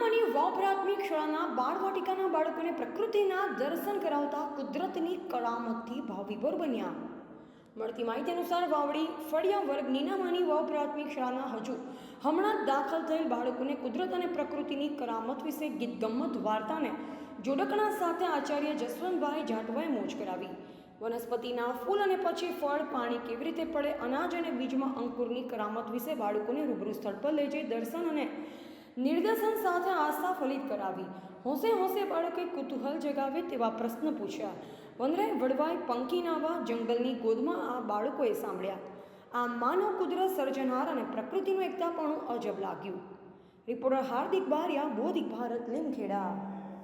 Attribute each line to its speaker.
Speaker 1: નીનામણી વાવ પ્રાથમિક શાળાના બાળવાટિકાના બાળકોને પ્રકૃતિના દર્શન કરાવતા કુદરતની કરામતથી ભાવવિભોર બન્યા. મળતી માહિતી અનુસાર વાવડી ફળિયા વર્ગ નીનામણી વાવ પ્રાથમિક શાળાના હમણાં દાખલ થયેલ બાળકોને કુદરત અને પ્રકૃતિની કરામત વિશે ગીત ગમ્મત વાર્તાને જોડકણા સાથે આચાર્ય જસવંતભાઈ જાટવાએ મોજ કરાવી. વનસ્પતિના ફૂલ અને પછી ફળ, પાણી કેવી રીતે પડે, અનાજ અને બીજમાં અંકુરની કરામત વિશે બાળકોને રૂબરૂ સ્થળ પર લઈ જઈ દર્શન અને નિર્દેશન સાથે આસ્થા ફલિત કરાવી. હોંશે હોંશે બાળકે કુતૂહલ જગાવે તેવા પ્રશ્ન પૂછ્યા. વનરાય વડવાય પંખી નાવા જંગલની ગોદમાં આ બાળકોએ સાંભળ્યા. આ માનવ કુદરત સર્જનહાર અને પ્રકૃતિનું એકતાપણું અજબ લાગ્યું. રિપોર્ટર હાર્દિક બારિયા, બોધિક ભારત, લીમખેડા.